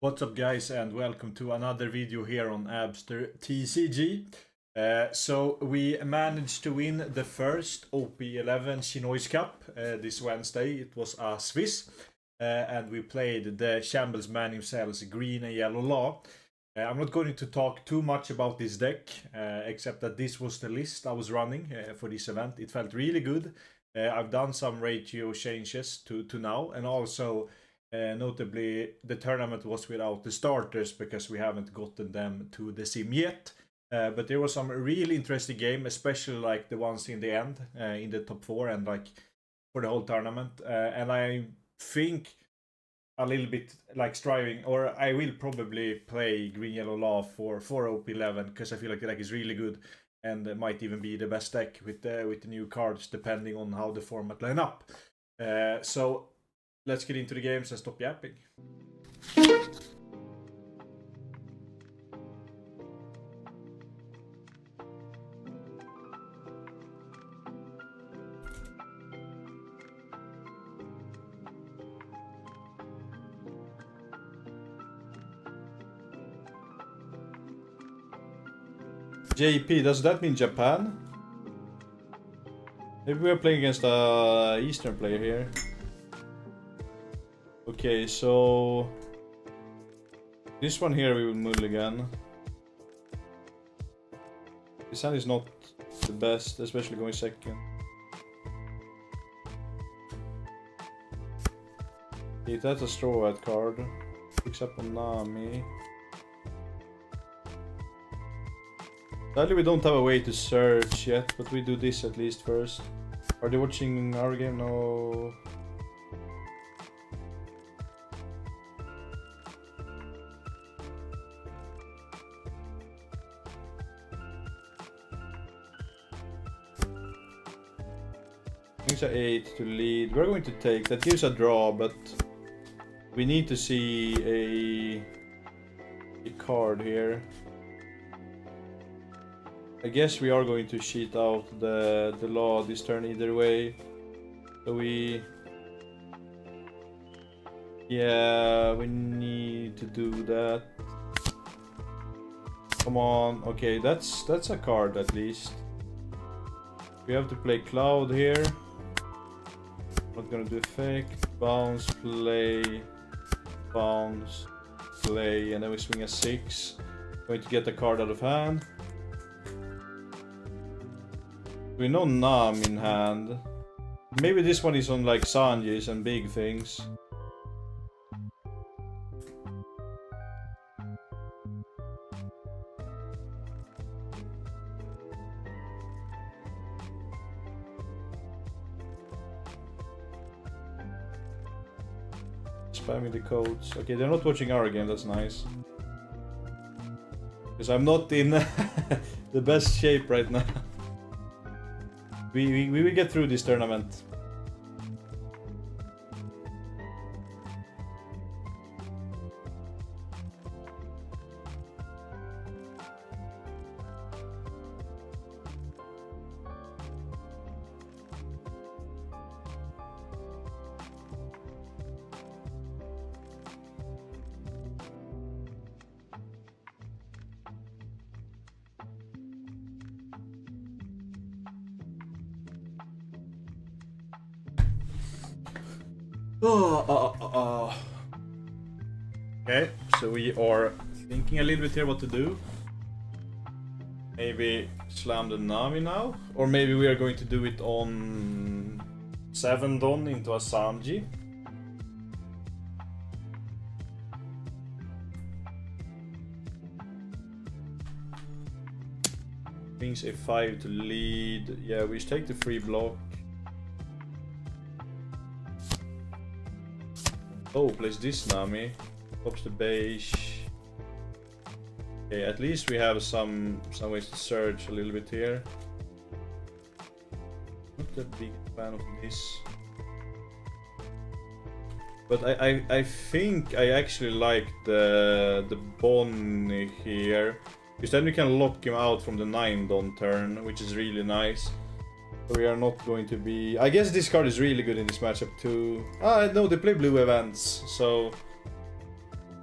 What's up guys, and welcome to another video here on Abster TCG. So we managed to win the first OP11 Chinois Cup this Wednesday. It was a Swiss and we played the Shambles man himself, Green and Yellow Law. I'm not going to talk too much about this deck, except that this was the list I was running for this event. It felt really good. I've done some ratio changes to now, and also notably, the tournament was without the starters because we haven't gotten them to the sim yet. But there was some really interesting game, especially like the ones in the end, in the top 4 and like for the whole tournament. And I think a little bit like striving, or I will probably play Green Yellow Law for OP11 because I feel like the deck is really good and might even be the best deck with the new cards depending on how the format line up. So let's get into the games and stop yapping. JP, does that mean Japan? Maybe we are playing against a Eastern player here. Okay, so this one here we will mulligan. This hand is not the best, especially going second. Okay, that's a straw hat card. Picks up on Nami. Sadly we don't have a way to search yet, but we do this at least first. Are they watching our game? No. Things are 8 to lead. We're going to take. That gives a draw, but we need to see a card here. I guess we are going to cheat out the law this turn either way. So we need to do that. Come on. Okay, that's a card at least. We have to play Cloud here. Not gonna do effect. Bounce, play, bounce, play, and then we swing a 6. Going to get the card out of hand. We know Nam in hand. Maybe this one is on like Sanji's and big things. Spamming the codes. Okay, they're not watching our game, that's nice. Because I'm not in the best shape right now. We will get through this tournament. Okay, so we are thinking a little bit here what to do. Maybe slam the Nami now, or maybe we are going to do it on 7 Don into a Sanji. Kings A5 to lead. Yeah, we take the free block. Oh, plays this Nami. Pops the base. Okay, at least we have some ways to search a little bit here. Not that big fan of this. But I think I actually like the Bonnie here. Because then we can lock him out from the 9 Don turn, which is really nice. So we are not going to be... I guess this card is really good in this matchup too. Ah, no, they play blue events, so...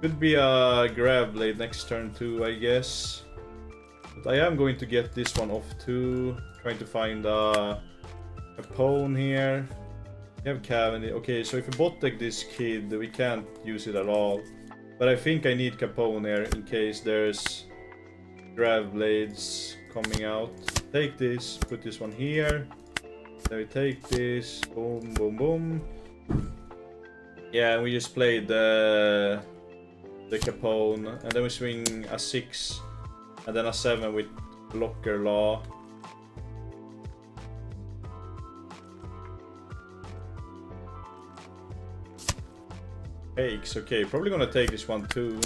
Could be a grab blade next turn too, I guess. But I am going to get this one off too. Trying to find a pawn here. We have Cavendish. Okay, so if we bot deck this kid, we can't use it at all. But I think I need Capone here in case there's grab blades coming out. Take this, put this one here. Then we take this, boom, boom, boom. Yeah, and we just played the Capone, and then we swing a 6, and then a 7 with Blocker Law. Takes, okay, probably gonna take this one too.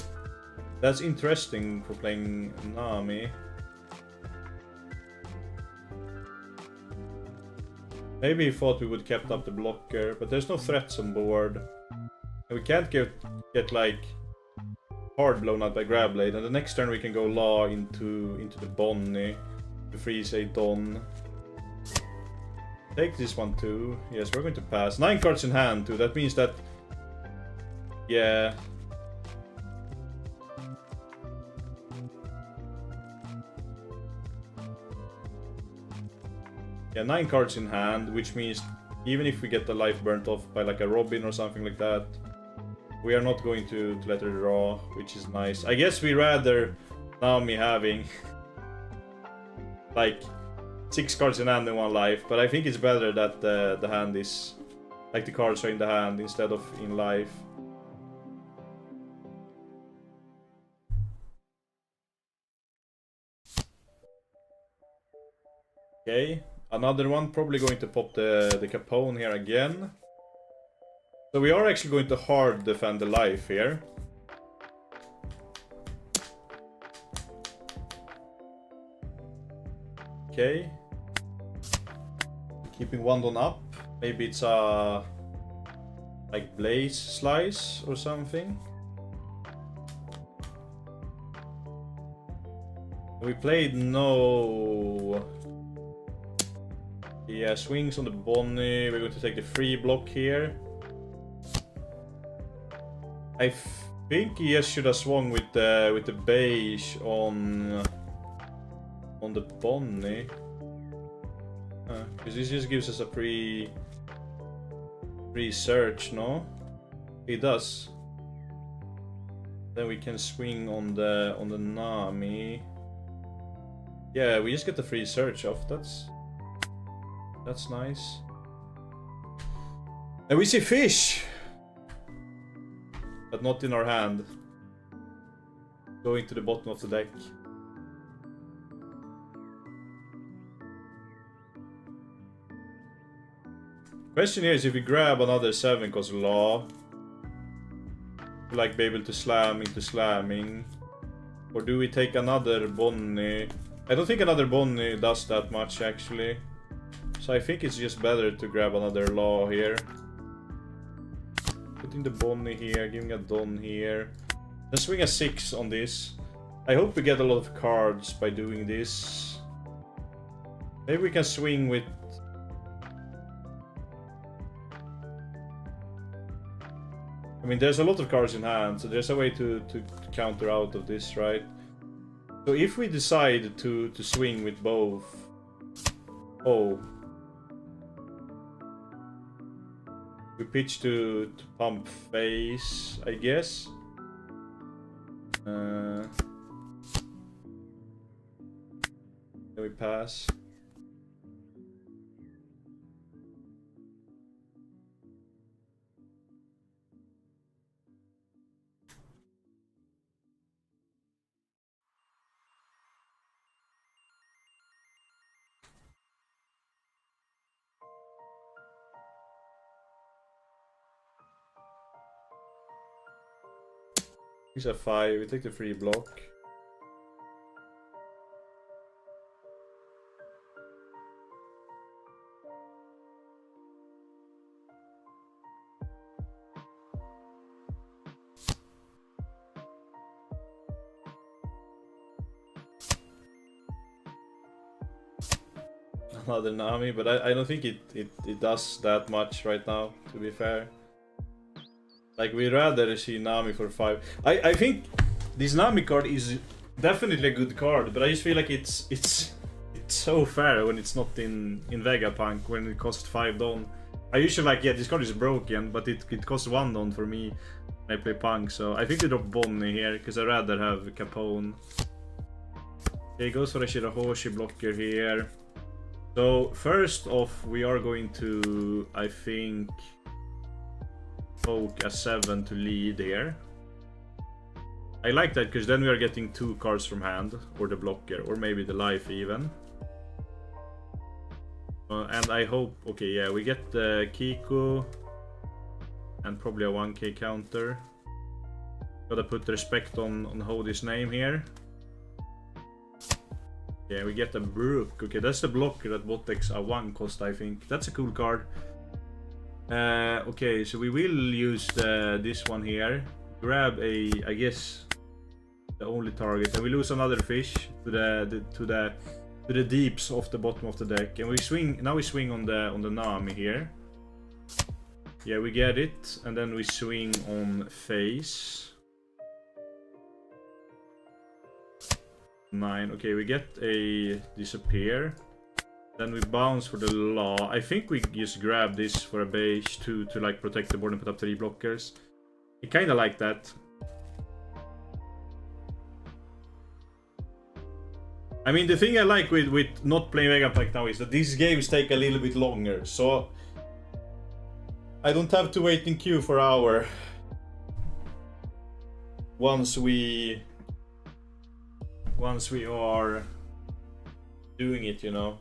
That's interesting for playing Nami. Maybe he thought we would kept up the blocker, but there's no threats on board. And we can't get like hard blown out by grab blade. And the next turn we can go Law into the Bonnie to freeze a Don. Take this one too. Yes, we're going to pass. 9 cards in hand too. That means that, yeah. Yeah, 9 cards in hand, which means even if we get the life burnt off by like a Robin or something like that, we are not going to let her draw, which is nice. I guess we rather Nami having like 6 cards in hand and 1 life, but I think it's better that the hand is like the cards are in the hand instead of in life. Okay. Another one, probably going to pop the Capone here again. So we are actually going to hard defend the life here. Okay. Keeping one Don up. Maybe it's a like Blaze Slice or something. We played no... Yeah, swings on the Bonnie. We're going to take the free block here. I think he just should have swung with the beige on the Bonnie. Because this just gives us a free search, no? He does. Then we can swing on the Nami. Yeah, we just get the free search off. That's nice. And we see fish! But not in our hand. Going to the bottom of the deck. Question here is if we grab another 7 because Law. Like be able to slam into slamming. Or do we take another Bonnie? I don't think another Bonnie does that much actually. So I think it's just better to grab another Law here. Putting the Bonnie here, giving a Don here. Then swing a 6 on this. I hope we get a lot of cards by doing this. Maybe we can swing with... I mean, there's a lot of cards in hand, so there's a way to counter out of this, right? So if we decide to swing with both... Oh. We pitch to pump face, I guess. Then we pass. He's a 5, we take the free block. Another Nami, but I don't think it does that much right now, to be fair. Like, we rather see Nami for 5. I think this Nami card is definitely a good card, but I just feel like it's so fair when it's not in Vegapunk, when it costs 5 don. I usually like, yeah, this card is broken, but it costs 1 don for me when I play Punk, so I think we drop Bonnie here, because I'd rather have Capone. Okay, goes for a Shirahoshi blocker here. So, first off, we are going to, I think, poke a 7 to lead here. I like that, because then we are getting 2 cards from hand, or the blocker, or maybe the life even. And I hope, okay, yeah, we get the Kiku, and probably a 1k counter. Gotta put respect on Hody's name here. Yeah, we get a Brook. Okay, that's the blocker that Botex a 1 cost, I think. That's a cool card. Okay, so we will use this one here. Grab a, I guess, the only target, and we lose another fish to the deeps of the bottom of the deck, and we swing. Now we swing on the Nami here. Yeah, we get it, and then we swing on face. 9. Okay, we get a disappear. Then we bounce for the law. I think we just grab this for a base to like protect the board and put up 3 blockers. I kinda like that. I mean, the thing I like with not playing Vegapunk now is that these games take a little bit longer, so I don't have to wait in queue for an hour once we are doing it, you know.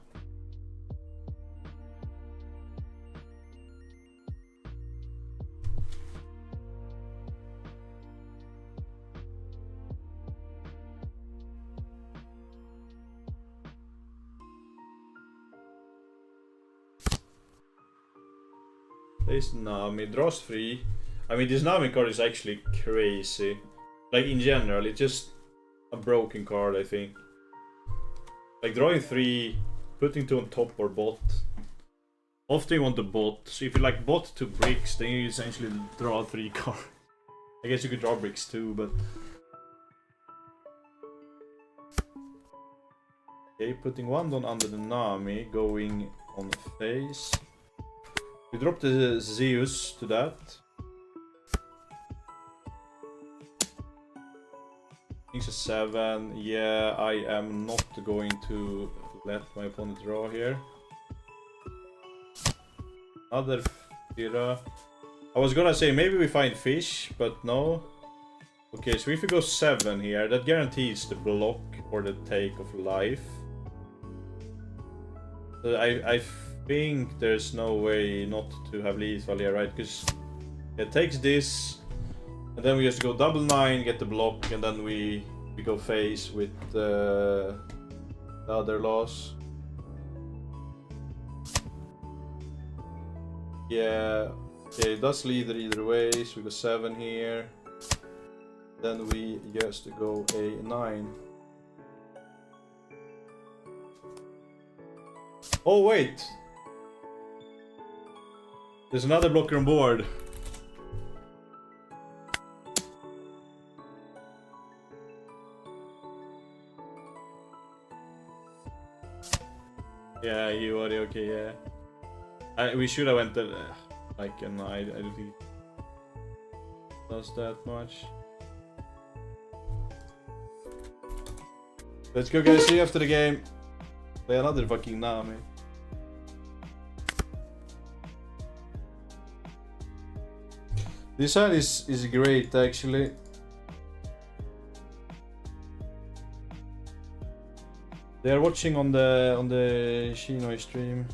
This Nami draws 3. I mean, this Nami card is actually crazy. Like, in general, it's just a broken card, I think. Like, drawing 3, putting 2 on top or bot. Often you want the bot, so if you like bot 2 bricks, then you essentially draw 3 cards. I guess you could draw bricks too, but... Okay, putting 1 down under the Nami, going on face. We drop the Zeus to that. King's a 7. Yeah, I am not going to let my opponent draw here. Another Fira. I was gonna say maybe we find fish, but no. Okay, so if we go 7 here, that guarantees the block or the take of life. So I think there's no way not to have lethal here, right? Because it takes this. And then we just go double 9, get the block, and then we go face with the other loss. Yeah, okay, it does lead either way, so we go 7 here. Then we just go a 9. Oh wait! There's another blocker on board. Yeah, you are okay, yeah. We should have went like a 9, I don't think it does that much. Let's go guys, see you after the game. Play another fucking Nami. This hand is great actually. They are watching on the Shinoi stream.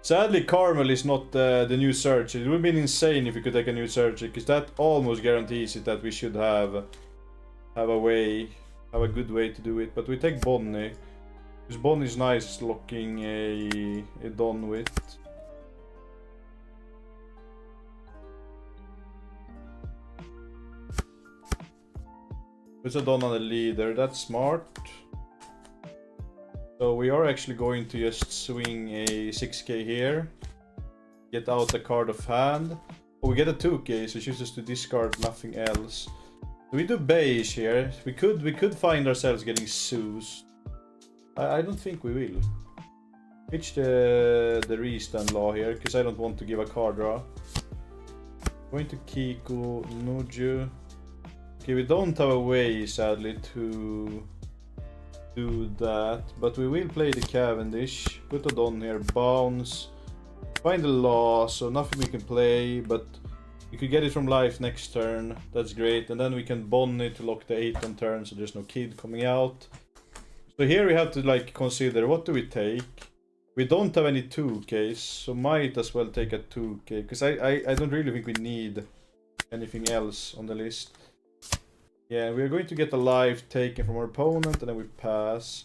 Sadly, Carmel is not the new search. It would have been insane if we could take a new search, because that almost guarantees it that we should have a good way to do it. But we take Bonnie, because Bonnie is nice locking a Don with. Puts a Don on the leader. That's smart. So we are actually going to just swing a 6k here. Get out a card of hand. Oh, we get a 2k, so chooses to discard nothing else. So we do beige here. We could find ourselves getting Zeus. I don't think we will. Pitch the restand law here, because I don't want to give a card draw. Going to Kiku, Nuju. Okay, we don't have a way, sadly, to do that. But we will play the Cavendish. Put it on here, bounce. Find the law, so nothing we can play, but we could get it from life next turn. That's great. And then we can bond it to lock the 8 on turn, so there's no kid coming out. So here we have to like consider, what do we take? We don't have any 2Ks, so might as well take a 2K, because I don't really think we need anything else on the list. Yeah, we are going to get a life taken from our opponent, and then we pass.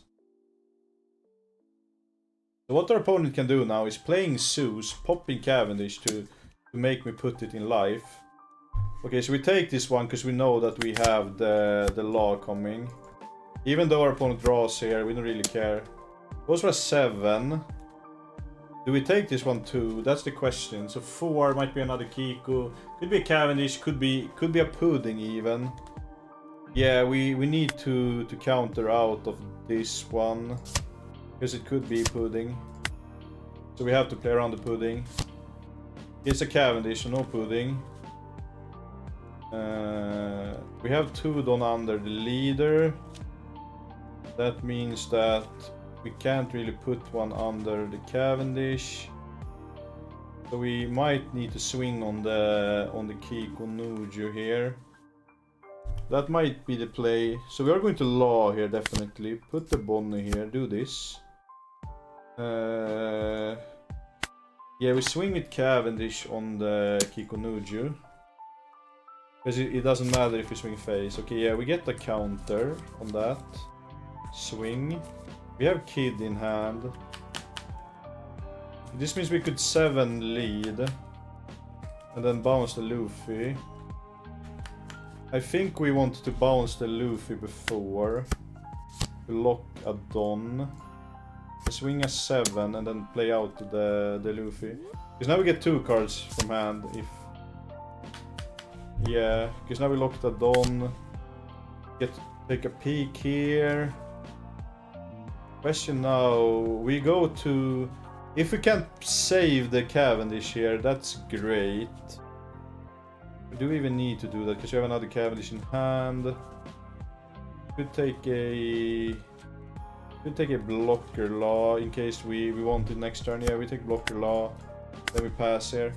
So what our opponent can do now is playing Zeus, popping Cavendish to make me put it in life. Okay, so we take this one because we know that we have the law coming. Even though our opponent draws here, we don't really care. Goes for a 7. Do we take this one too? That's the question. So 4 might be another Kiku. Could be a Cavendish, could be a Pudding even. Yeah, we need to counter out of this one. Because it could be Pudding. So we have to play around the Pudding. It's a Cavendish, so no Pudding. We have 2 down under the leader. That means that we can't really put one under the Cavendish. So we might need to swing on the Kiku Nuju here. That might be the play. So we are going to law here, definitely. Put the Bonnie here, do this. Yeah, we swing with Cavendish on the Kiku Nuju. Because it doesn't matter if we swing face. Okay, yeah, we get the counter on that. Swing. We have Kid in hand. This means we could 7 lead. And then bounce the Luffy. I think we want to bounce the Luffy before. To lock a Don. Swing a 7 and then play out the Luffy. Because now we get 2 cards from hand. Yeah, because now we lock the Don. Take a peek here. Question now, we go to... If we can't save the Cavendish here, that's great. Do we even need to do that? Because we have another Cavendish in hand. Could take a blocker law in case we want it next turn. Yeah, we take blocker law. Then we pass here.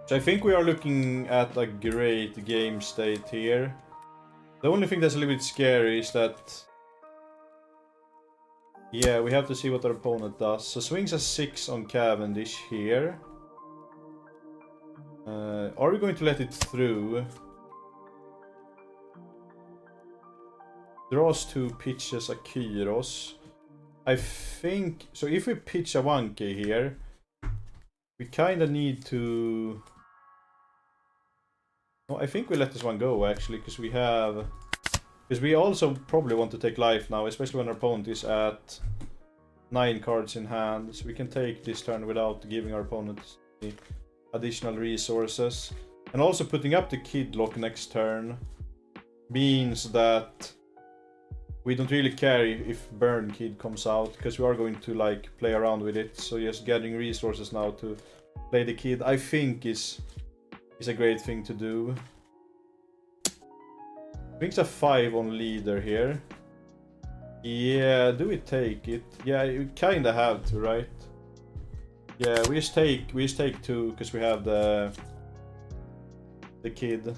So I think we are looking at a great game state here. The only thing that's a little bit scary is that... Yeah, we have to see what our opponent does. So swings a 6 on Cavendish here. Are we going to let it through? Draws 2, pitches a Kyros. I think... So if we pitch a 1k here, we kind of need to... No, I think we let this one go actually, because we have... Because we also probably want to take life now, especially when our opponent is at 9 cards in hand. So we can take this turn without giving our opponent additional resources. And also putting up the Kid lock next turn means that we don't really care if Burn Kid comes out, because we are going to like play around with it. So just getting resources now to play the Kid, I think is a great thing to do. Brings a 5 on leader here. Yeah, do we take it? Yeah, we kinda have to, right? Yeah, we just take 2 because we have the Kid.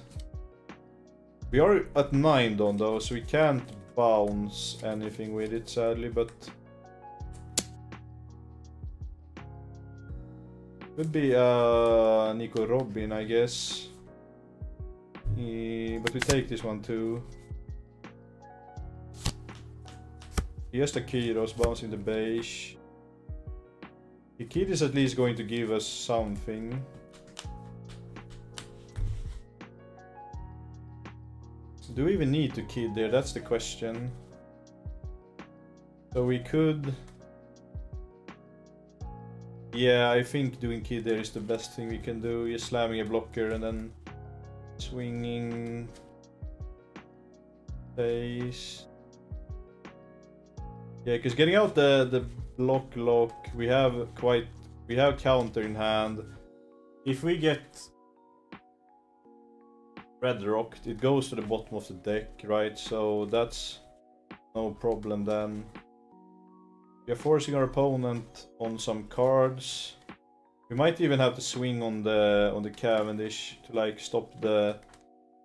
We are at 9 down though, so we can't bounce anything with it sadly, but could be Nico Robin, I guess. But we take this one too. Here's the Kyros bouncing the beige. The Kid is at least going to give us something. Do we even need to Kid there? That's the question. So we could... Yeah, I think doing kid there is the best thing we can do. Just slamming a blocker and then swinging face. Yeah, because getting out the block lock, we have counter in hand. If we get red rocked, it goes to the bottom of the deck, right? So that's no problem then. We are forcing our opponent on some cards. We might even have to swing on the Cavendish to like stop the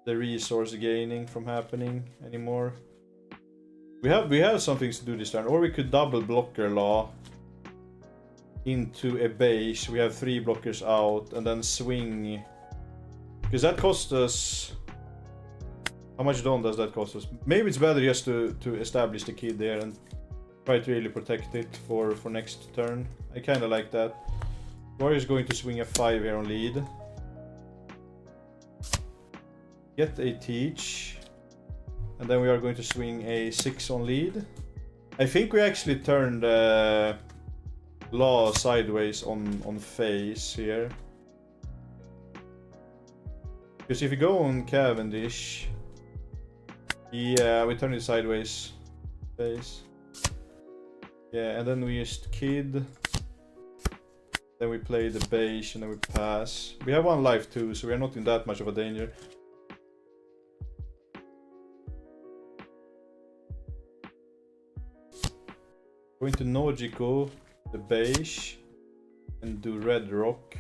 resource gaining from happening anymore. We have some things to do this turn, or we could double blocker Law into a base. We have 3 blockers out, and then swing, because that costs us. How much Don does that cost us? Maybe it's better just to establish the kid there and try to really protect it for next turn. I kind of like that. Warrior is going to swing a 5 here on lead. Get a teach. And then we are going to swing a 6 on lead. I think we actually turned Law sideways on face here. Because if you go on Cavendish... Yeah, we turn it sideways. Face. Yeah, and then we just kid. Then we play the base and then we pass. We have 1 life too, so we are not in that much of a danger. Going to Nojiko, the base, and do red rock.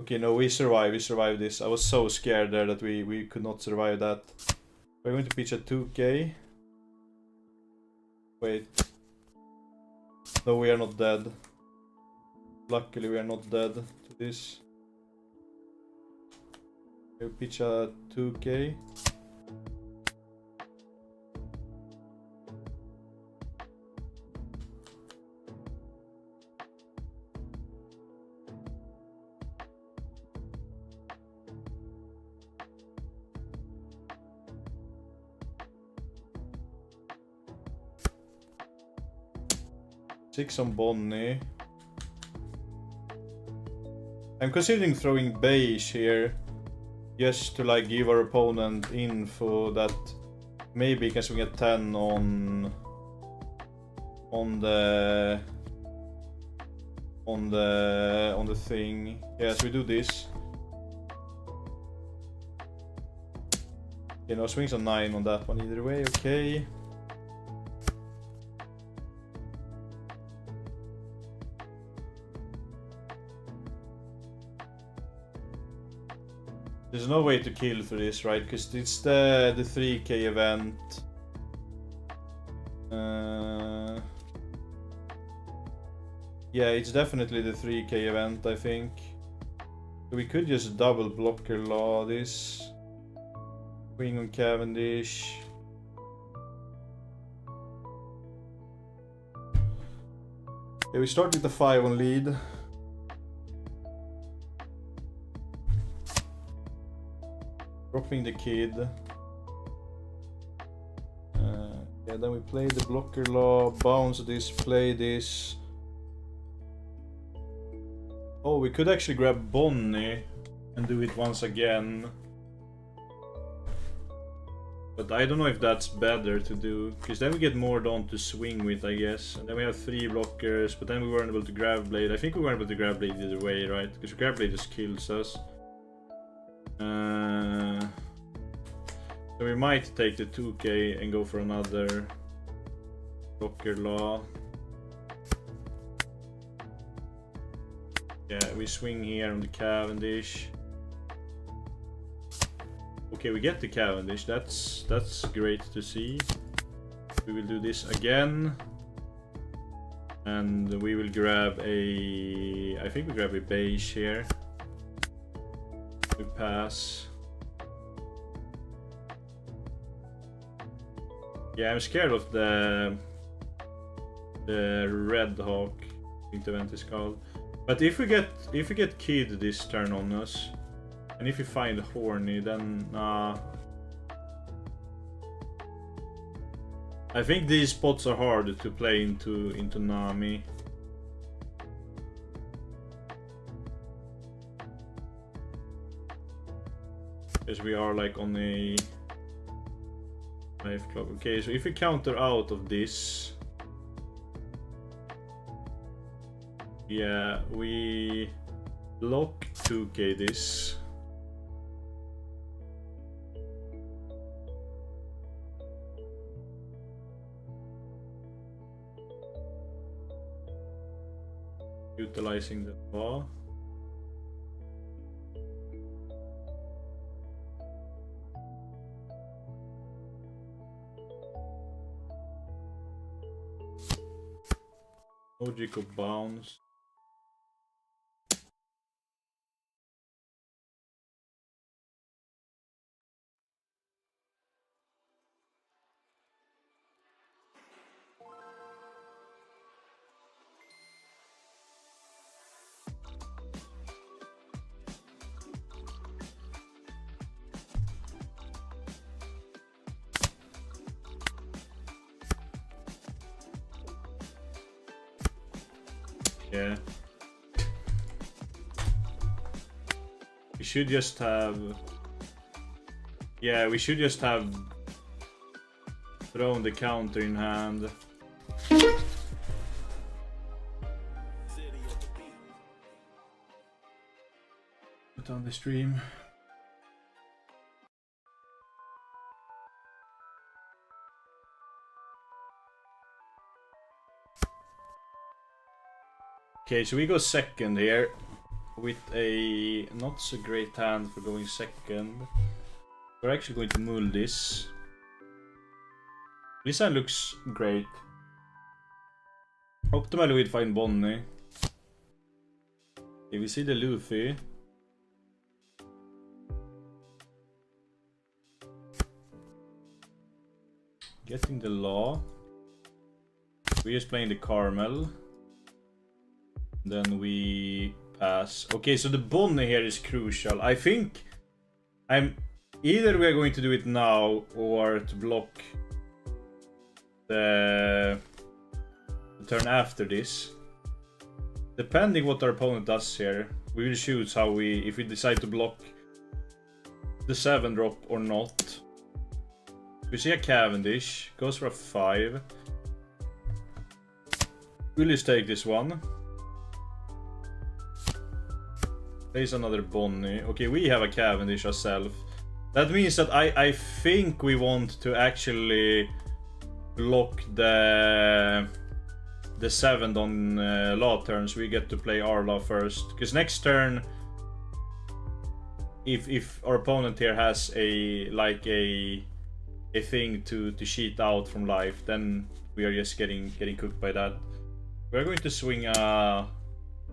Okay, no, we survived this. I was so scared there that we could not survive that. We're going to pitch a 2k. Wait. No, we are not dead. Luckily we are not dead to this. We'll pitch a 2k. Six on Bonnie. I'm considering throwing beige here, just to like give our opponent info that maybe he can swing a 10 on the thing. Yeah, so we do this. You know, swings a 9 on that one either way. Okay. There's no way to kill for this, right? Because it's the 3k event. Yeah, it's definitely the 3k event, I think. So we could just double blocker Law this. Swing on Cavendish. Yeah, we start with the 5 on lead. Dropping the kid. Yeah, then we play the blocker Law, bounce this, play this. Oh, we could actually grab Bonnie and do it once again. But I don't know if that's better to do, because then we get more Dawn to swing with, I guess. And then we have 3 blockers, but then we weren't able to grab Blade. I think we weren't able to grab Blade either way, right? Because grab Blade just kills us. So we might take the 2k and go for another blocker Law. Yeah, we swing here on the Cavendish. Okay, we get the Cavendish. That's great to see. We will do this again. And we will grab a... I think we grab a beige here. We pass. Yeah, I'm scared of the the Red Hawk, I think the event is called. But if we get Kid this turn on us, and if we find Horny, then I think these spots are hard to play into Nami. Because we are like on a life clock. Okay, so if we counter out of this, yeah, we block 2k this. Utilizing the law. Logical bounds. Yeah. We should just have... Yeah, we should just have thrown the counter in hand. Put on the stream. Okay, so we go second here with a not so great hand for going second. We're actually going to mull this. This hand looks great. Optimally we'd find Bonnie. Okay, we see the Luffy. Getting the Law. We're just playing the Carmel. Then we pass. Okay, so the Bonnie here is crucial. I think either we are going to do it now or to block the turn after this. Depending what our opponent does here, we will choose how if we decide to block the 7 drop or not. We see a Cavendish, goes for a 5. We'll just take this one. Place another Bonnie. Okay, we have a Cavendish ourselves. That means that I think we want to actually block the 7 on Law turns. We get to play our Law first. Because next turn, if our opponent here has a thing to cheat out from life, then we are just getting cooked by that. We're going to swing a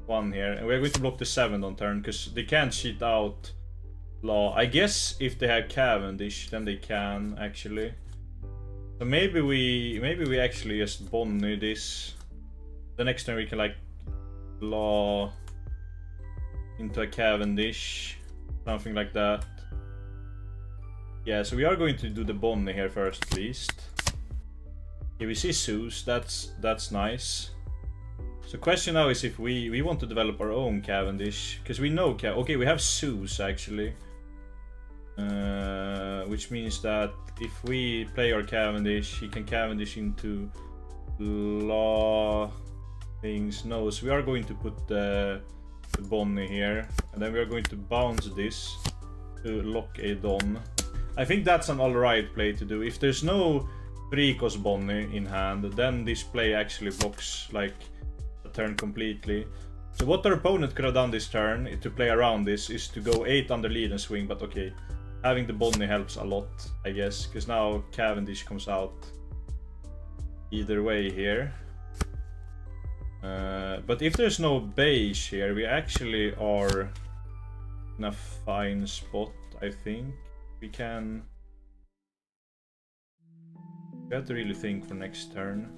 1 here, and we're going to block the 7 on turn because they can't cheat out Law. I guess if they have Cavendish, then they can actually. So maybe we actually just Bonnie this. The next turn we can like Law into a Cavendish, something like that. Yeah, so we are going to do the Bonnie here first, at least. Okay, we see Zeus. That's nice. So question now is if we want to develop our own Cavendish, because we know okay, we have Zeus actually, which means that if we play our Cavendish, he can Cavendish into Law things. No, so we are going to put the Bonnie here, and then we are going to bounce this to lock a Don. I think that's an alright play to do. If there's no Precos Bonnie in hand, then this play actually blocks like turn completely. So what our opponent could have done this turn to play around this is to go 8 under lead and swing, but okay, having the Bonnie helps a lot, I guess, because now Cavendish comes out either way here. But if there's no beige here, we actually are in a fine spot, I think. We have to really think for next turn.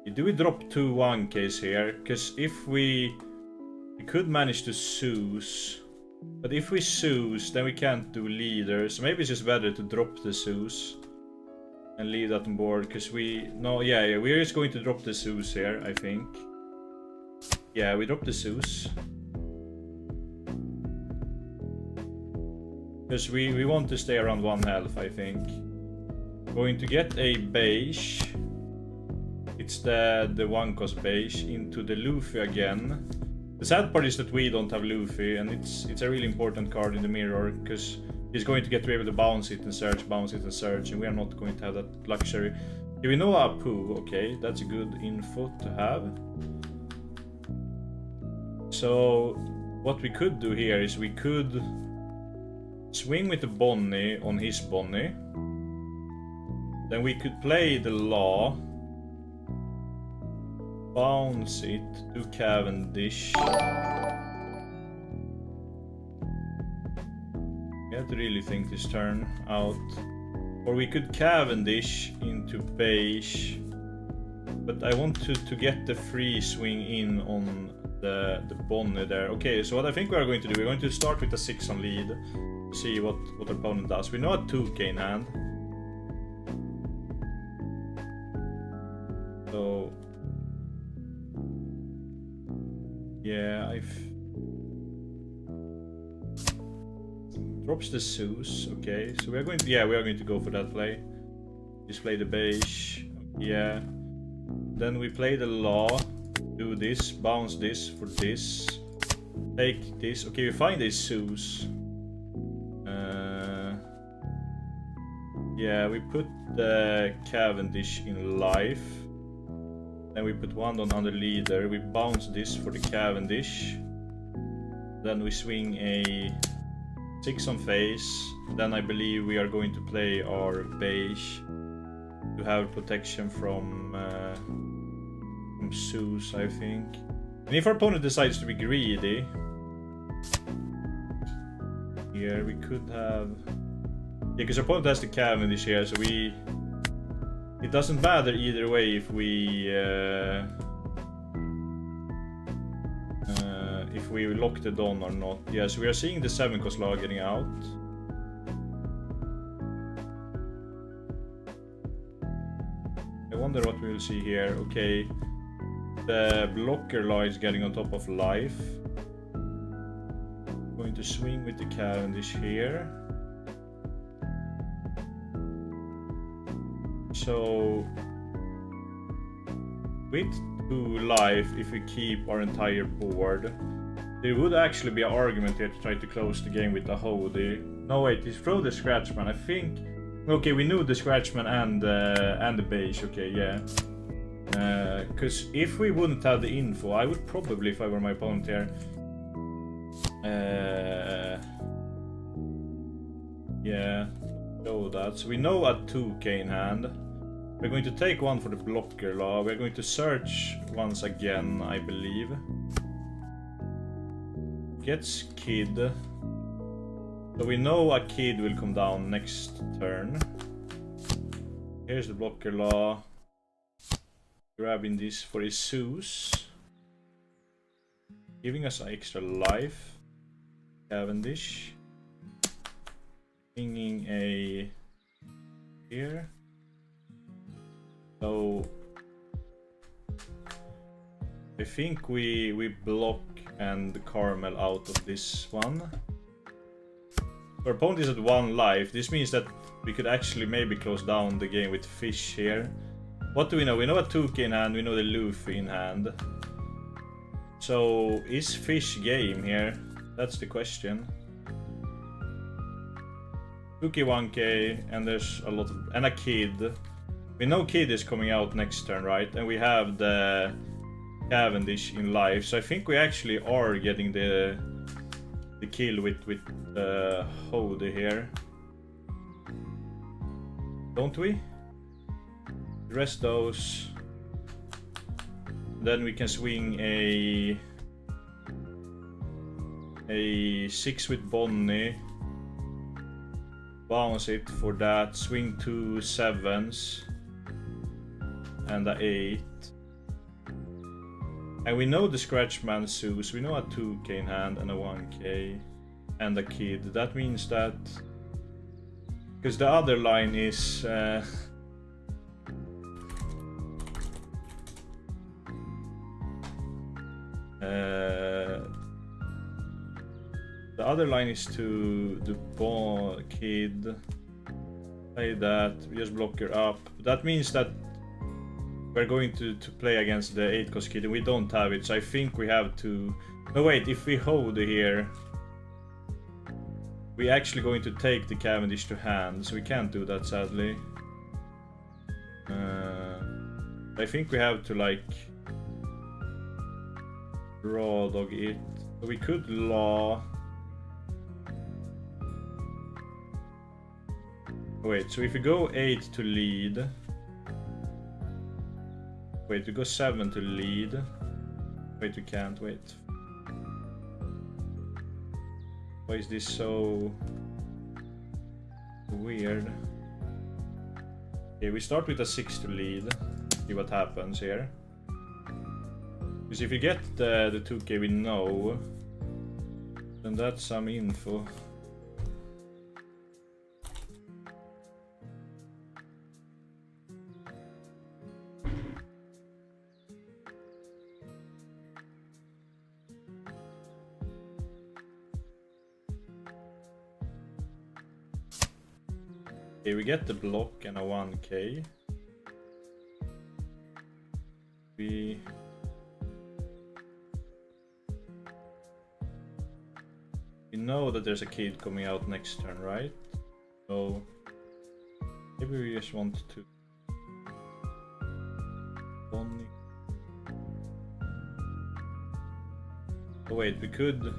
Do we drop 2 1Ks here? Because if we could manage to Zeus. But if we Zeus, then we can't do leaders. So maybe it's just better to drop the Zeus and leave that on board. Because we're just going to drop the Zeus here, I think. Yeah, we drop the Zeus. Because we want to stay around 1 health, I think. Going to get a beige. It's the 1 cost beige into the Luffy again. The sad part is that we don't have Luffy, and it's a really important card in the mirror, because he's going to get to be able to bounce it and search, and we are not going to have that luxury. Okay, we know Apu, okay, that's a good info to have. So what we could do here is we could swing with the Bonnie on his Bonnie. Then we could play the Law. Bounce it to Cavendish. You have to really think this turn out. Or we could Cavendish into beige. But I want to get the free swing in on the Bonnie there. Okay, so what I think we are going to do, we're going to start with a 6 on lead. See what our opponent does. We know a 2K in hand. So yeah, drops the Zeus. Okay, so we are going to go for that play. Just play the beige. Yeah. Then we play the Law. Do this. Bounce this for this. Take this. Okay, we find a Zeus. Yeah, we put the Cavendish in life. Then we put 1 on under leader. We bounce this for the Cavendish. Then we swing a 6 on face. Then I believe we are going to play our beige to have protection from Zeus, I think. And if our opponent decides to be greedy, here we could have. Yeah, because our opponent has the Cavendish here, so it doesn't matter either way if we lock the Dawn or not. Yes, yeah, so we are seeing the 7 cost Law getting out. I wonder what we will see here. Okay, the blocker Law is getting on top of life. Going to swing with the Cavendish here. So with 2 life, if we keep our entire board, there would actually be an argument here to try to close the game with a Hody. No wait, he's throw the Scratchman, I think. Okay, we knew the Scratchman and the beige. Okay, yeah. Because if we wouldn't have the info, I would probably, if I were my opponent here, yeah, show that. So we know a 2K in hand. We're going to take 1 for the blocker Law. We're going to search once again, I believe. Gets Kid. So we know a Kid will come down next turn. Here's the blocker Law. Grabbing this for his Zeus. Giving us extra life. Cavendish. Bringing a here. So I think we block and Carmel out of this one. Our opponent is at 1 life. This means that we could actually maybe close down the game with Fish here. What do we know? We know a 2K in hand, we know the Luffy in hand. So is Fish game here? That's the question. 2K, 1K, and there's a lot of, and a Kid. We know Kid is coming out next turn, right? And we have the Cavendish in life, so I think we actually are getting the kill with Hody here, don't we? Rest those, then we can swing a 6 with Bonnie, bounce it for that, swing 2 7s and a 8. And we know the Scratchman Zeus, we know a 2k in hand and a 1k and a kid. That means that... Because the other line is... the other line is to the ball kid. Play that, we just block her up. That means that we're going to play against the 8 cost kid and we don't have it, so I think we have to... No wait, if we hold here, we're actually going to take the Cavendish to hand, so we can't do that sadly. I think we have to like raw dog it. We could law. Wait, so if we go 8 to lead. Wait, we go 7 to lead. Wait, we can't, wait. Why is this so weird? Okay, we start with a 6 to lead. See what happens here. Because if you get the 2k we know, then that's some info. Okay, we get the block and a 1k. We know that there's a kid coming out next turn, right? So maybe we just want to oh wait, we could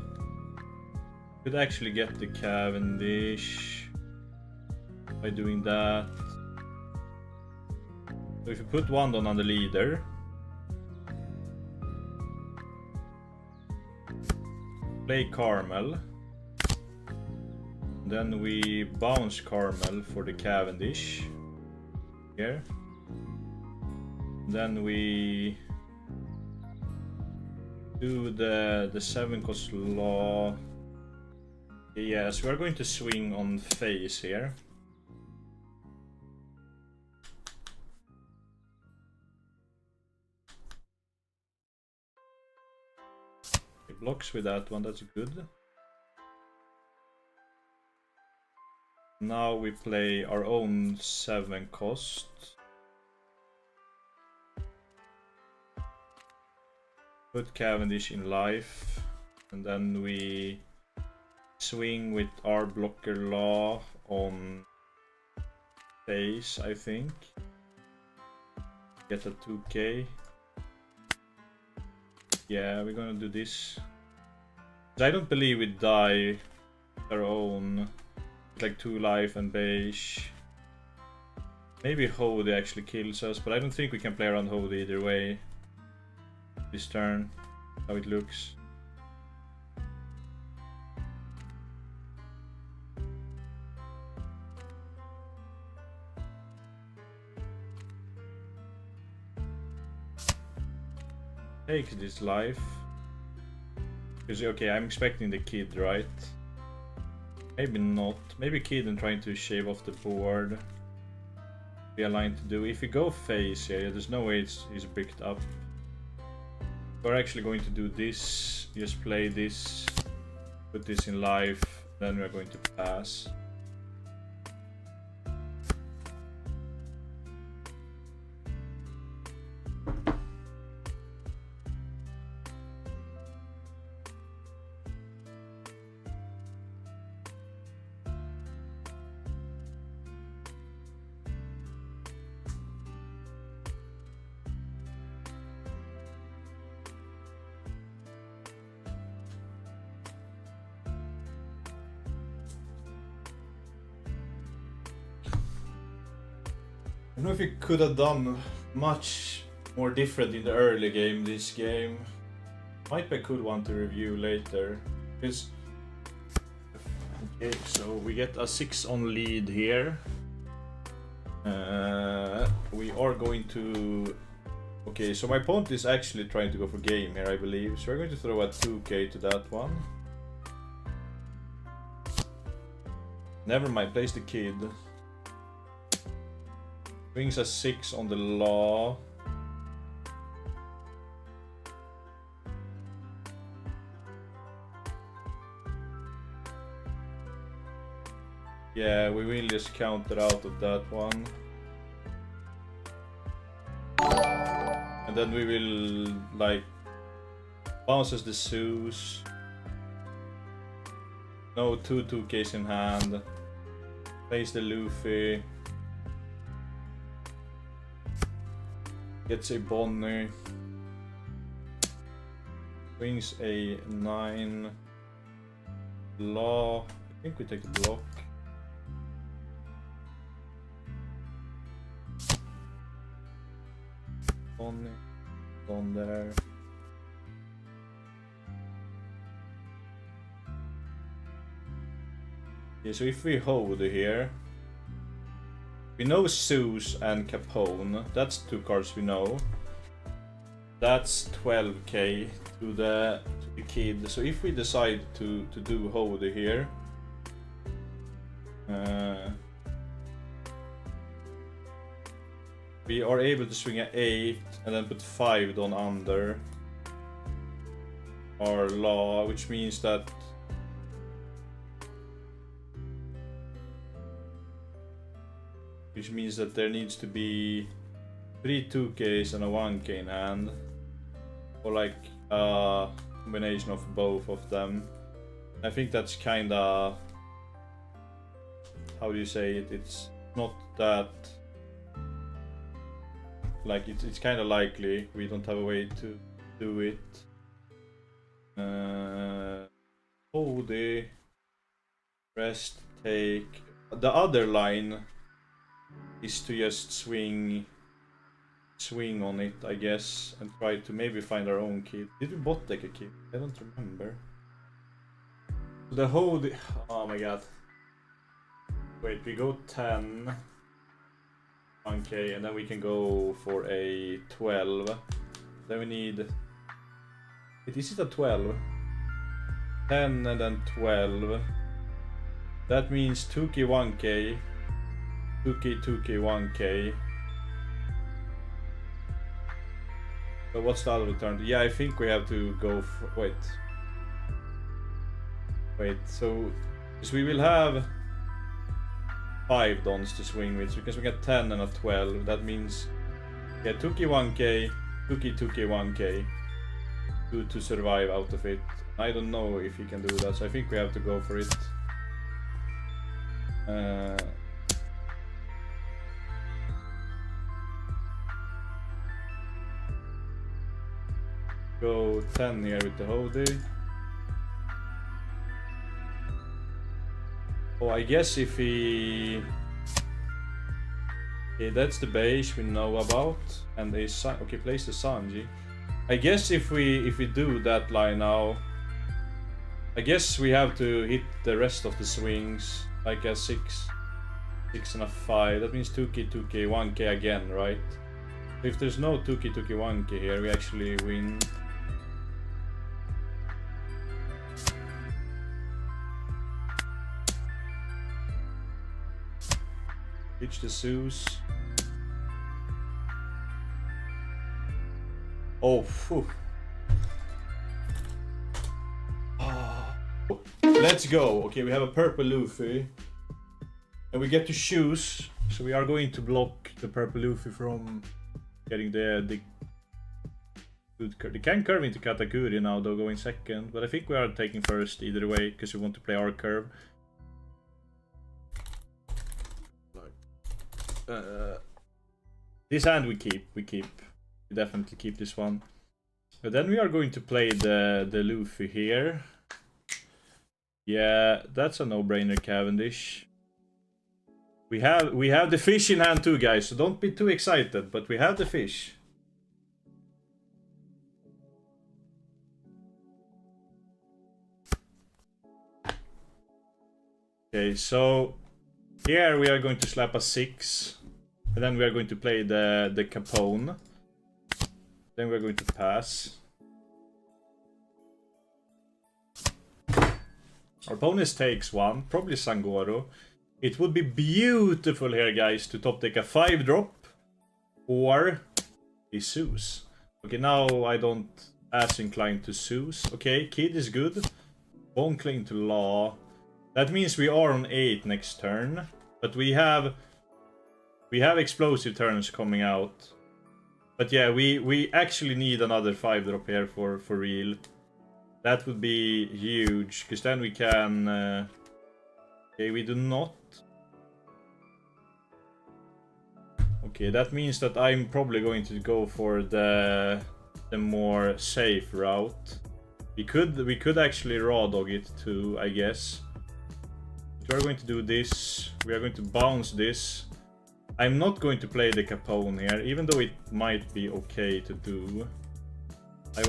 actually get the Cavendish by doing that. So if you put one on the leader, play Carmel, then we bounce Carmel for the Cavendish here, then we do the 7 cost law. Yes, we're going to swing on face here. It blocks with that one, that's good. Now we play our own 7 cost. Put Cavendish in life, and then we swing with our blocker law on face, I think. Get a 2k. Yeah, we're gonna do this. I don't believe we die our own. Like 2 life and beige. Maybe Hody actually kills us, but I don't think we can play around Hody either way. This turn, how it looks. Takes this life. Because okay, I'm expecting the kid, right? Maybe not. Maybe kid and trying to shave off the board. Be a line to do. If we go face here, there's no way he's picked up. We're actually going to do this. Just play this. Put this in life. Then we're going to pass. I don't know if you could have done much more different in the early game this game. Might be a cool one to review later. Because okay, so we get a 6 on lead here. We are going to Okay, so my opponent is actually trying to go for game here, I believe. So we're going to throw a 2k to that one. Never mind, place the kid. Brings a 6 on the law. Yeah, we will just counter out of that one. And then we will, like, bounces the Zeus. No 2-2Ks in hand. Plays the Luffy. Gets a Bonnie. Brings a 9. Law. I think we take the block. On there. Yeah, so if we hold here, we know Zeus and Capone. That's 2 cards we know. That's 12k to the kid. So if we decide to do hold here, we are able to swing an 8 and then put 5 down under our law, which means that there needs to be 3 2Ks and a 1K in hand, or like a combination of both of them. I think that's kinda, how do you say it? It's not that. Like, it's kind of likely. We don't have a way to do it. Hold rest, take. The other line is to just swing on it, I guess, and try to maybe find our own kid. Did we bot take a kid? I don't remember. The hold. Oh my god. Wait, we go 10. 1k, and then we can go for a 12. Then we need. Wait, is it a 12? 10 and then 12. That means 2k, 1k. 2k, 2k, 1k. But what's the other turn? Yeah, I think we have to go for. Wait, so we will have 5 dons to swing with, so because we get 10 and a 12, that means yeah, 2k 1k, 2k 2k 1k to survive out of it. I don't know if he can do that, so I think we have to go for it. Go 10 here with the Hody. Oh, I guess if he... Okay, that's the base we know about. And they okay, place the Sanji. I guess if we do that line now, I guess we have to hit the rest of the swings, like a 6 and a 5. That means 2k, 2k, 1k again, right? If there's no 2k, 2k, 1k here, we actually win. Pitch the Zeus. Oh, phew. Let's go. Okay, we have a purple Luffy. And we get to choose. So we are going to block the purple Luffy from getting the good curve. They can curve into Katakuri now, though, going second. But I think we are taking first either way, because we want to play our curve. This hand we keep. We definitely keep this one. But then we are going to play the Luffy here. Yeah, that's a no-brainer, Cavendish. We have the fish in hand too, guys, so don't be too excited, but we have the fish. Okay, so here we are going to slap a 6. And then we are going to play the Capone. Then we're going to pass. Our opponent takes one, probably Sangoro. It would be beautiful here, guys, to top deck a 5-drop or a Zeus. Okay, now I don't as inclined to Zeus. Okay, Kid is good. Won't cling to Law. That means we are on 8 next turn, but we have explosive turns coming out. But yeah, we actually need another 5-drop here for real. That would be huge, because then we can... okay, we do not. Okay, that means that I'm probably going to go for the more safe route. We could actually raw dog it too, I guess. We are going to do this. We are going to bounce this. I'm not going to play the Capone here, even though it might be okay to do.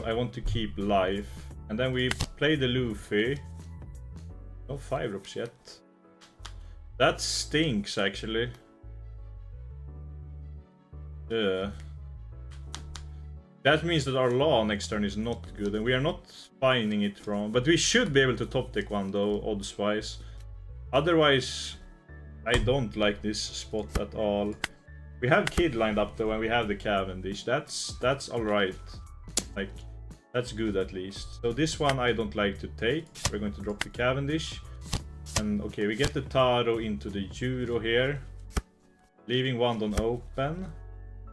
I want to keep life. And then we play the Luffy. No 5-drops yet. That stinks, actually. Yeah. That means that our Law next turn is not good, and we are not finding it from... But we should be able to top deck one, though, odds-wise. Otherwise, I don't like this spot at all. We have Kid lined up, though, and we have the Cavendish. That's alright. Like... That's good, at least. So this one I don't like to take. We're going to drop the Cavendish. And okay, we get the Taro into the Euro here. Leaving Wandon open.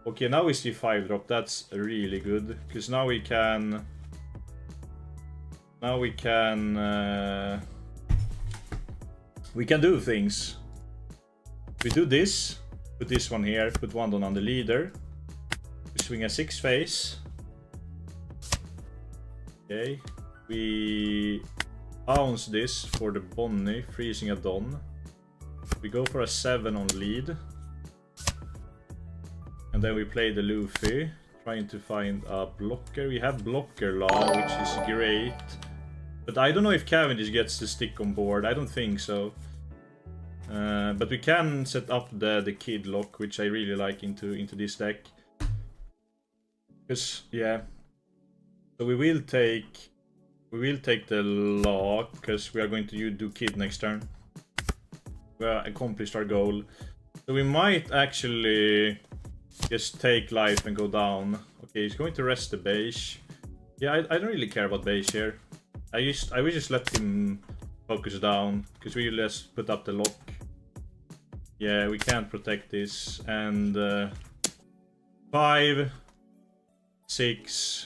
Okay, now we see 5-drop. That's really good. Because now we can... we can do things. We do this. Put this one here. Put Wandon on the leader. We swing a 6-face. Okay, we bounce this for the Bonnie, freezing a Don. We go for a 7 on lead. And then we play the Luffy, trying to find a blocker. We have blocker Law, which is great. But I don't know if Cavendish gets the stick on board, I don't think so. But we can set up the Kid lock, which I really like into this deck. Because, yeah. So we will take the Law, because we are going to do Kid next turn. We accomplished our goal. So we might actually just take life and go down. Okay, he's going to rest the beige. Yeah, I don't really care about beige here. I will just let him focus down, because we will just put up the lock. Yeah, we can't protect this. And 5, 6.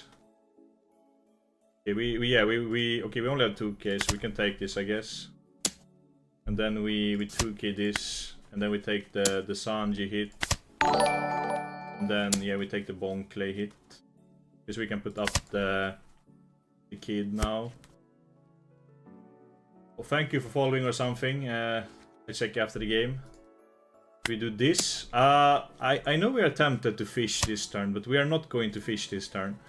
Okay, we only have 2k, so we can take this, I guess. And then we 2k this, and then we take the Sanji hit. And then yeah, we take the Bon Clay hit. Because we can put up the Kid now. Well, thank you for following or something. I check after the game. We do this. I know we are tempted to fish this turn, but we are not going to fish this turn.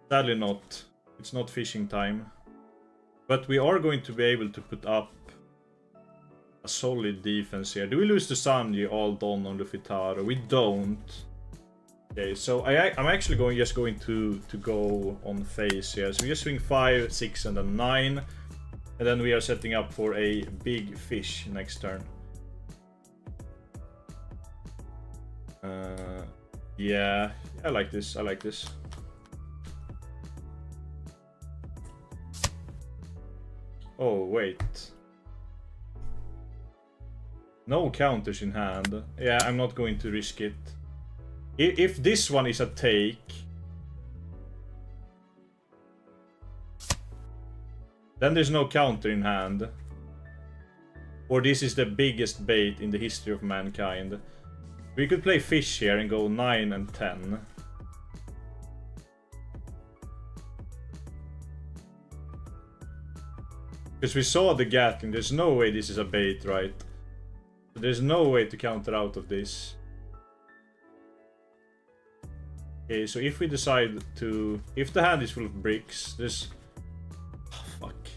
Sadly not. It's not fishing time. But we are going to be able to put up a solid defense here. Do we lose the Sanji all done on the Fitaro? We don't. Okay, so I'm actually just going to go on face here. So we just swing 5, 6 and then 9. And then we are setting up for a big fish next turn. Yeah, I like this. I like this. Oh, wait. No counters in hand. Yeah, I'm not going to risk it. If this one is a take... then there's no counter in hand. Or this is the biggest bait in the history of mankind. We could play fish here and go 9 and 10. Because we saw the Gatling, there's no way this is a bait, right? There's no way to counter out of this. Okay, so if we decide to... if the hand is full of bricks, there's... oh, fuck.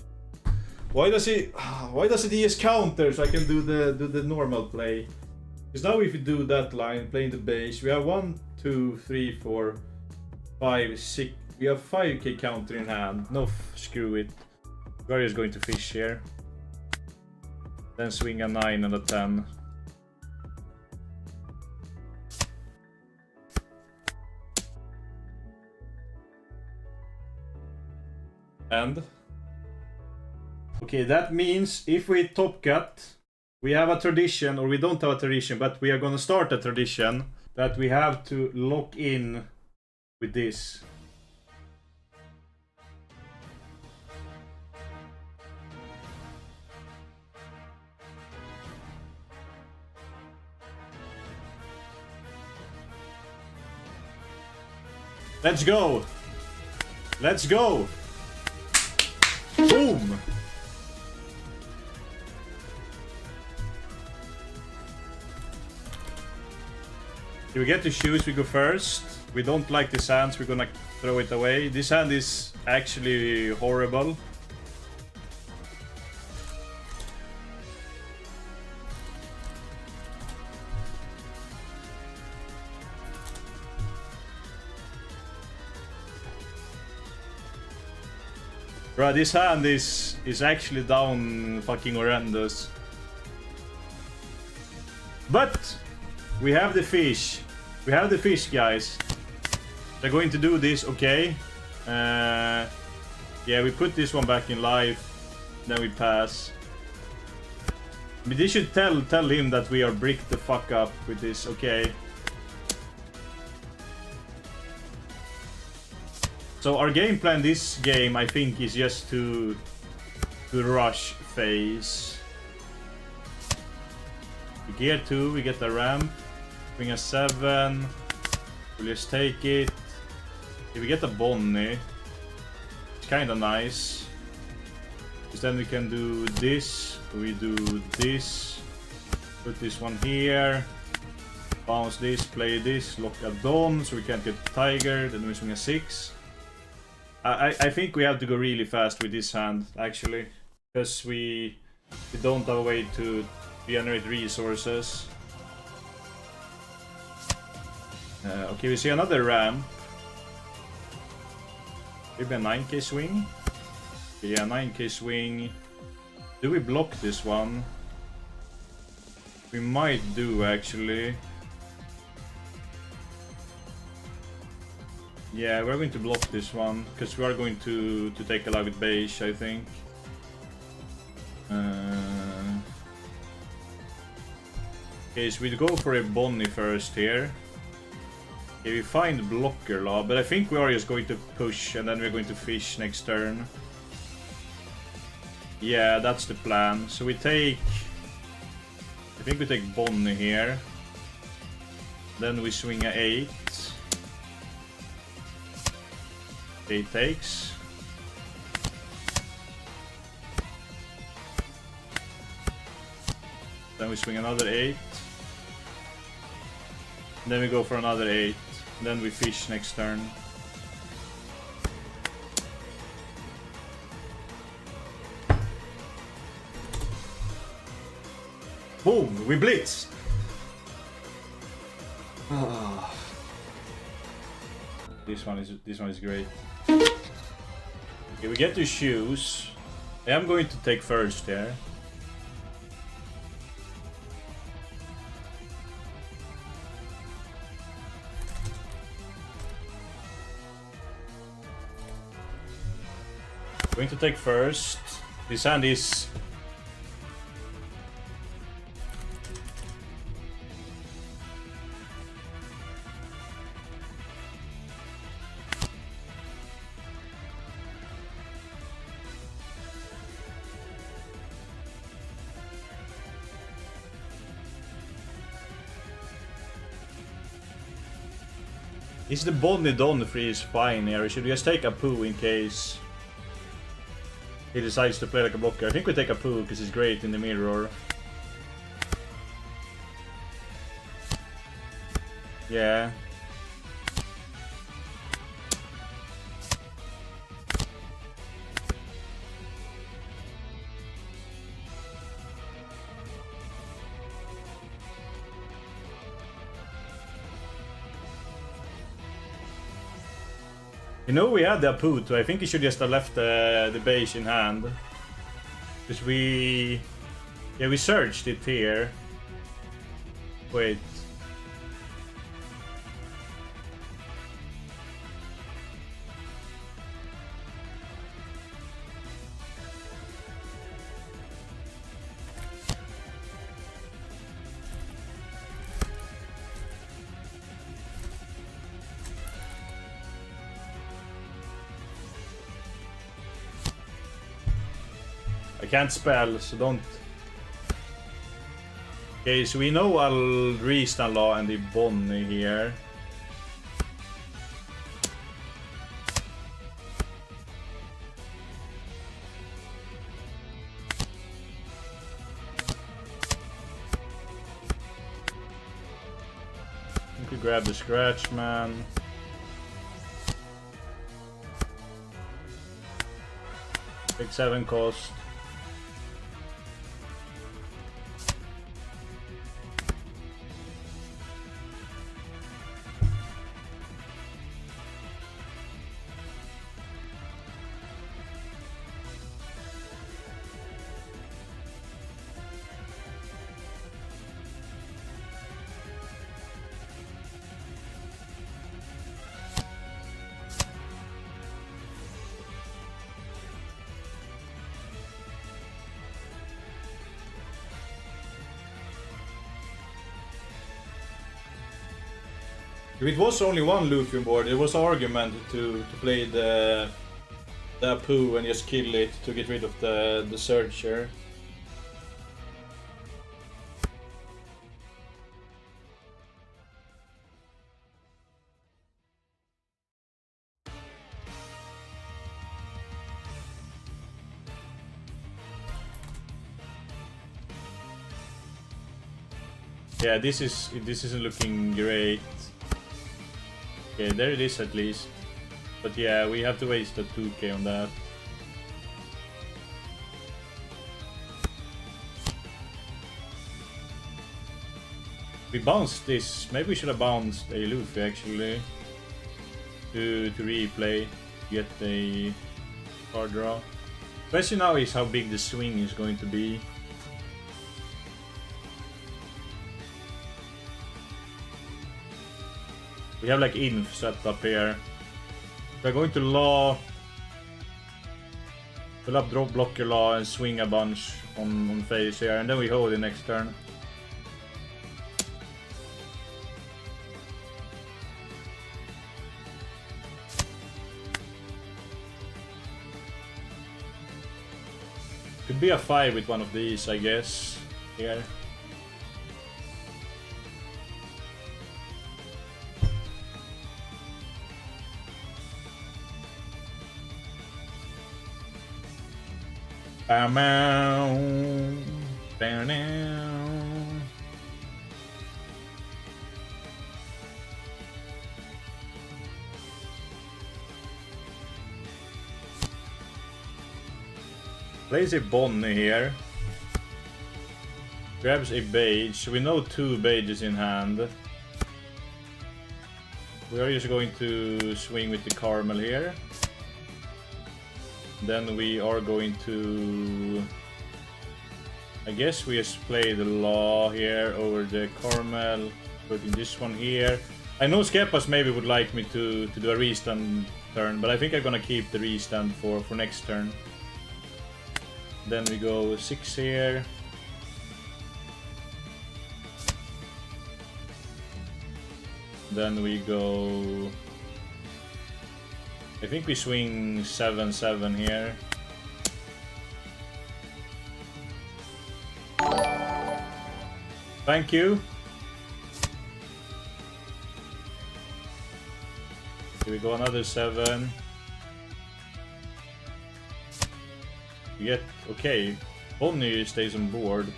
Why does it use counter so I can do the normal play? Because now if we do that line, playing the base, we have 1, 2, 3, 4, 5, 6. We have 5k counter in hand. No, screw it. We're just going to fish here. Then swing a 9 and a 10. And okay, that means if we top cut, we have a tradition, or we don't have a tradition, but we are gonna start a tradition that we have to lock in with this. Let's go! Let's go! Boom! If we get to choose, we go first. We don't like this hand, so we're gonna throw it away. This hand is actually horrible. Bro, this hand is actually down fucking horrendous. But we have the fish. We have the fish, guys. They're going to do this, okay. Yeah, we put this one back in life. Then we pass. I mean, they should tell him that we are bricked the fuck up with this, okay. So our game plan this game, I think, is just to rush phase. Gear 2, we get the ramp. Bring a 7. We'll just take it. If we get a Bonnie, it's kinda nice. Because then we can do this. We do this. Put this one here. Bounce this, play this, lock a Don, so we can't get Tiger. Then we swing a 6. I think we have to go really fast with this hand, actually. Because we don't have a way to generate resources. Okay, we see another ramp. Maybe a 9k swing? Yeah, 9k swing. Do we block this one? We might do, actually. Yeah, we're going to block this one, because we are going to take a lot with beige, I think. Okay, so we go for a Bonnie first here. Okay, we find Blocker Law, but I think we are just going to push, and then we're going to fish next turn. Yeah, that's the plan. So we take... I think we take Bonnie here. Then we swing a 8. 8 takes. Then we swing another 8. Then we go for another 8. Then we fish next turn. Boom! We blitz! This one is great. Okay, we get to choose. I am going to take first here. Going to take first. This hand is... Is the Bonnie Don freeze fine here? Or should we just take a poo in case he decides to play like a blocker? I think we take a poo because he's great in the mirror. Yeah. You know we had the Apu too. I think he should just have left the base in hand. Because we... Yeah, we searched it here. Wait. I can't spell, so don't. Okay, so we know I'll Trafalgar Law and the Bonnie here. We could grab the Scratch Man. Take 7 cost. If it was only one Luffy on board, it was an argument to play the Apu and just kill it to get rid of the Searcher. Yeah, this isn't looking great. Okay, there it is at least. But yeah, we have to waste a 2k on that. We bounced this. Maybe we should have bounced a Luffy actually. To replay. Get a card draw. Question now is how big the swing is going to be. We have like inf set up here. We're going to Law, fill up drop blocker Law and swing a bunch on face here, and then we hold the next turn. Could be a 5 with one of these, I guess, here. Plays a Bonnie here. Grabs a Beige. We know 2 Beiges in hand. We are just going to swing with the Caramel here. Then we are going to... I guess we just play the Law here over the Caramel, putting this one here. I know Skeppas maybe would like me to do a restand turn, but I think I'm gonna keep the restand for next turn. Then we go 6 here. Then we go... I think we swing 7-7 here. Thank you. Here we go, another 7. We get... okay. Bonnie stays on board.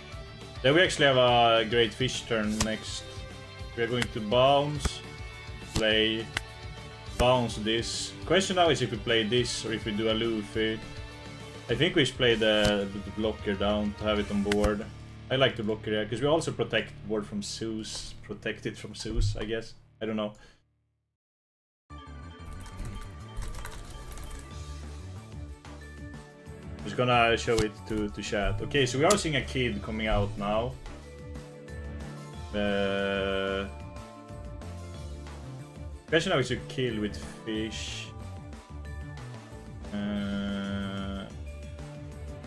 Then we actually have a great fish turn next. We are going to bounce, play, bounce this. Question now is if we play this or if we do a Luffy. I think we should play the blocker down to have it on board. I like the blocker here because we also protect board from Zeus. Protect it from Zeus, I guess. I don't know. Just gonna show it to chat. Okay, so we are seeing a kid coming out now. Question now is to kill with fish.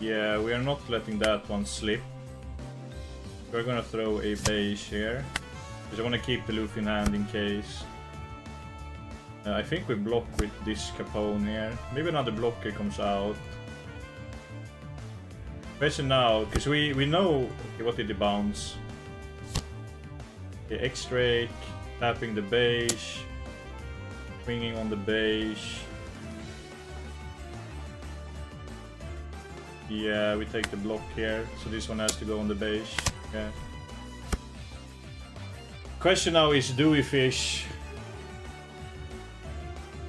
Yeah, we are not letting that one slip. We're gonna throw a base here. Because I wanna keep the Luffy in hand in case. I think we block with this Capone here. Maybe another blocker comes out. Question now, because we know okay, what did he bounce. Okay, X-Drake, tapping the base, swinging on the base. Yeah, we take the block here, so this one has to go on the base. Yeah. Question now is, do we fish?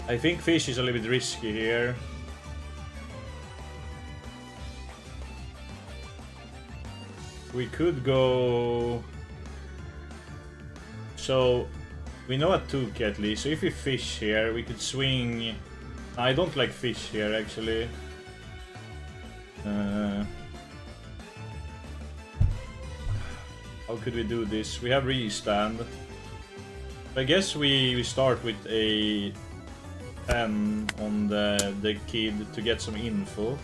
I think fish is a little bit risky here. We could go... So, we know a 2k at least, so if we fish here, we could swing... I don't like fish here, actually. How could we do this? We have restand. I guess we start with a 10 on the kid to get some info.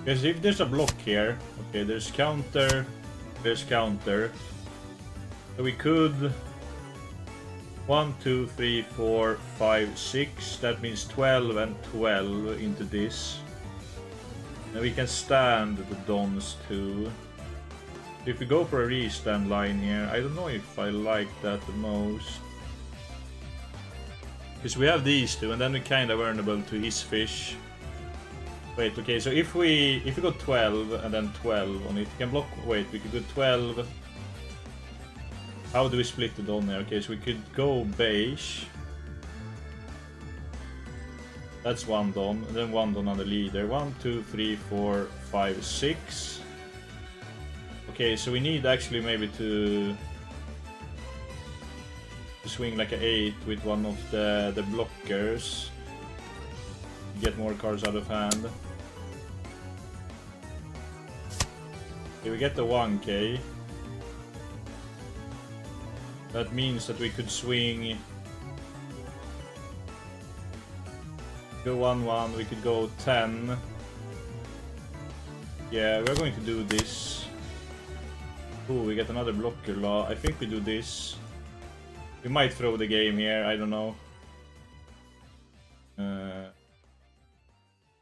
Because if there's a block here, okay, there's counter, so we could 1, 2, 3, 4, 5, 6. That means 12 and 12 into this. And we can stand the Dons too. If we go for a restand line here, I don't know if I like that the most. Because we have these two, and then we're kind of vulnerable to his fish. Wait, okay, so if we go 12 and then 12 on it, we can block. Wait, we could go 12. How do we split the Don here? Okay, so we could go beige. That's one Don, and then one Don on the leader. 1, 2, 3, 4, 5, 6. Okay, so we need actually maybe to swing like an 8 with one of the blockers. Get more cards out of hand. Okay, we get the 1k. That means that we could swing. Go 1-1, we could go 10. Yeah, we're going to do this. Ooh, we get another blocker law. I think we do this. We might throw the game here, I don't know.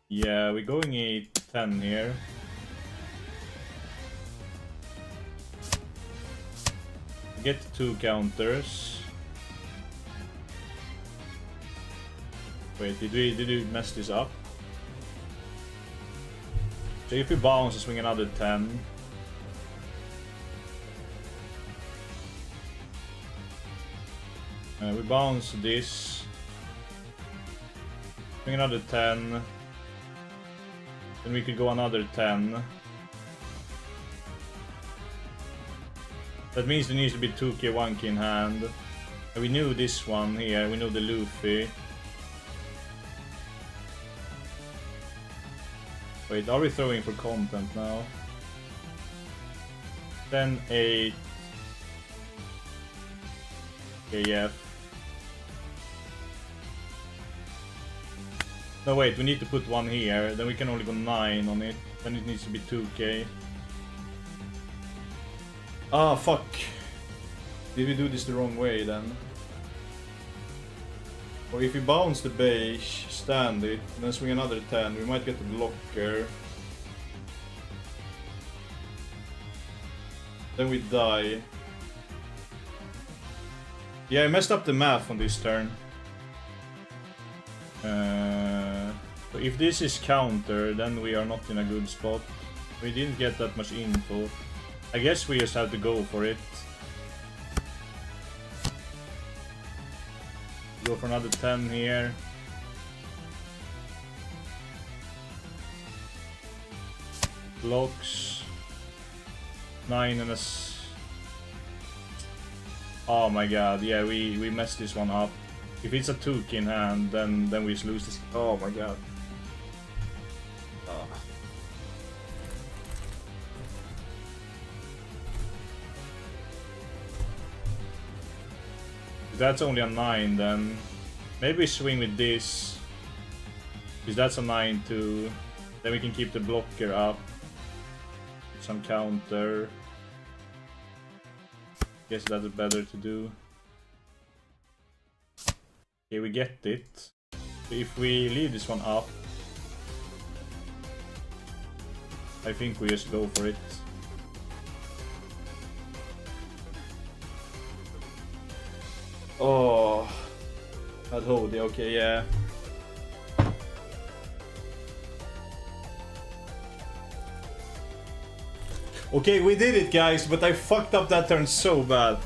Yeah, we're going 8-10 here. Get 2 counters. Wait, did we mess this up? So if we bounce and swing another 10. We bounce this. Swing another 10. Then we could go another 10. That means there needs to be 2k, 1k in hand. And we knew this one here, we know the Luffy. Wait, are we throwing for content now? 10, 8. KF. No wait, we need to put one here, then we can only go 9 on it. Then it needs to be 2k. Ah, fuck. Did we do this the wrong way then? Or if we bounce the base, stand it, and then swing another 10, we might get the blocker. Then we die. Yeah, I messed up the math on this turn. So if this is counter, then we are not in a good spot. We didn't get that much info. I guess we just have to go for it. Go for another 10 here. Blocks. 9 and a... Oh my god, yeah, we messed this one up. If it's a 2k in hand, then we lose this. Oh my god. If that's only a 9, then maybe swing with this. Because that's a 9 too. Then we can keep the blocker up. Some counter. Guess that's better to do. Okay, we get it. If we leave this one up, I think we just go for it. Oh, I'd hold it. Okay, yeah. Okay, we did it, guys, but I fucked up that turn so bad.